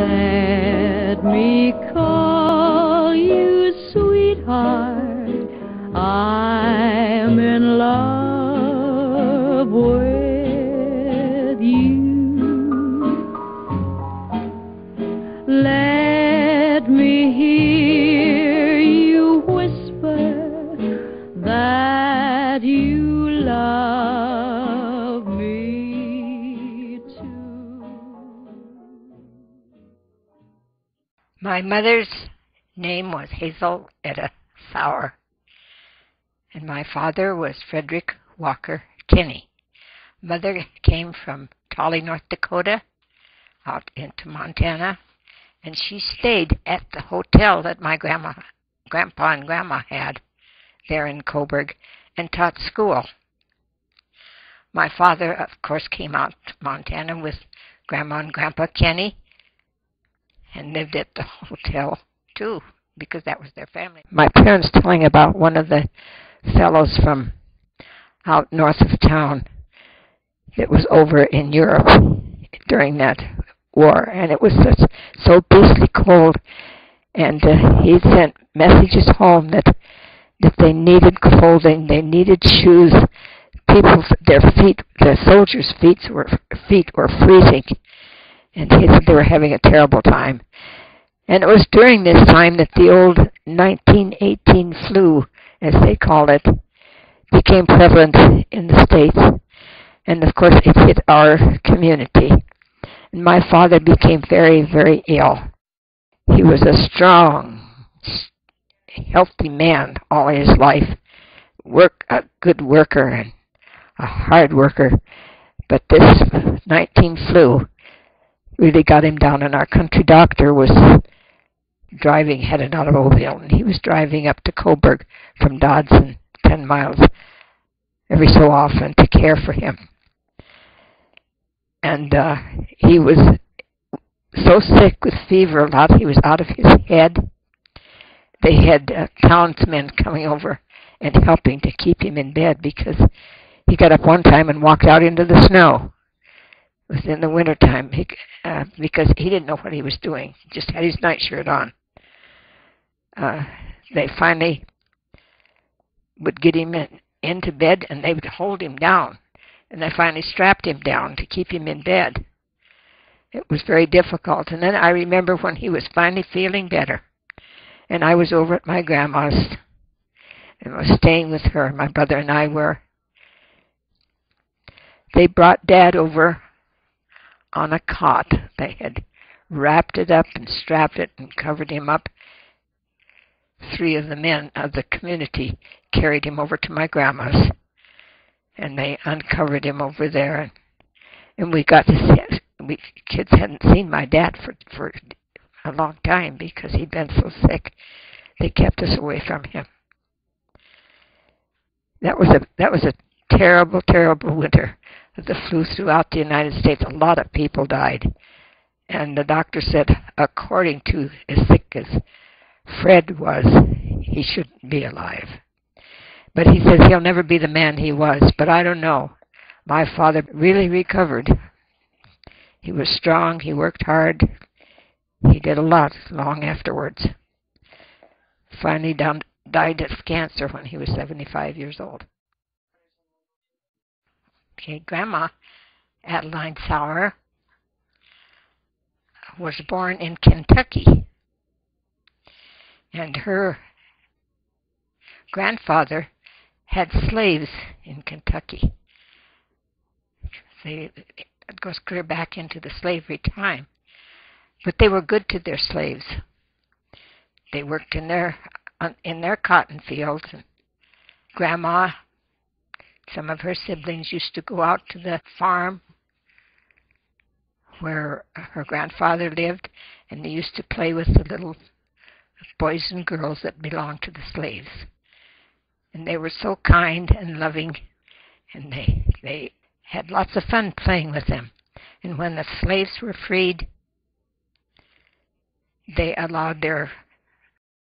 Let me call you sweetheart. I'm in love with you. Let me hear you whisper that you love me too. My mother's name was Hazel Etta Sauer, and my father was Frederick Walker Kinney. Mother came from Tolly, North Dakota, out into Montana, and she stayed at the hotel that my grandpa and grandma had there in Coburg and taught school. My father, of course, came out to Montana with Grandma and Grandpa Kenny and lived at the hotel, too, because that was their family. My parents telling about one of the fellows from out north of town that was over in Europe during that war, and it was so beastly cold, and he sent messages home that they needed clothing, they needed shoes. The soldiers' feet were freezing, and he said they were having a terrible time. And it was during this time that the old 1918 flu, as they called it, became prevalent in the States. And of course it hit our community. And my father became very, very ill. He was a strong, healthy man all his life, a good worker and a hard worker. But this 19 flu really got him down, and our country doctor was headed out of Oakville, and he was driving up to Coburg from Dodson, 10 miles, every so often to care for him. And he was so sick with fever a lot, he was out of his head. They had townsmen coming over and helping to keep him in bed, because he got up one time and walked out into the snow. It was in the wintertime, because he didn't know what he was doing. He just had his nightshirt on. They finally would get him into bed, and they would hold him down. And they finally strapped him down to keep him in bed. It was very difficult. And then I remember when he was finally feeling better, and I was over at my grandma's, and was staying with her. My brother and I were. They brought Dad over on a cot. They had wrapped it up and strapped it and covered him up. 3 of the men of the community carried him over to my grandma's, and they uncovered him over there. And we got to see, kids hadn't seen my dad for a long time because he'd been so sick. They kept us away from him. That was a terrible, terrible winter. The flu throughout the United States. A lot of people died. And the doctor said, according to as sick as Fred was, he shouldn't be alive. But he says he'll never be the man he was. But I don't know. My father really recovered. He was strong. He worked hard. He did a lot long afterwards. Finally died of cancer when he was 75 years old. Okay, Grandma Adeline Sauer was born in Kentucky, and her grandfather had slaves in Kentucky. It goes clear back into the slavery time, but they were good to their slaves. They worked in their cotton fields, and Grandma, some of her siblings used to go out to the farm where her grandfather lived, and they used to play with the little boys and girls that belonged to the slaves. And they were so kind and loving, and they had lots of fun playing with them. And when the slaves were freed, they allowed their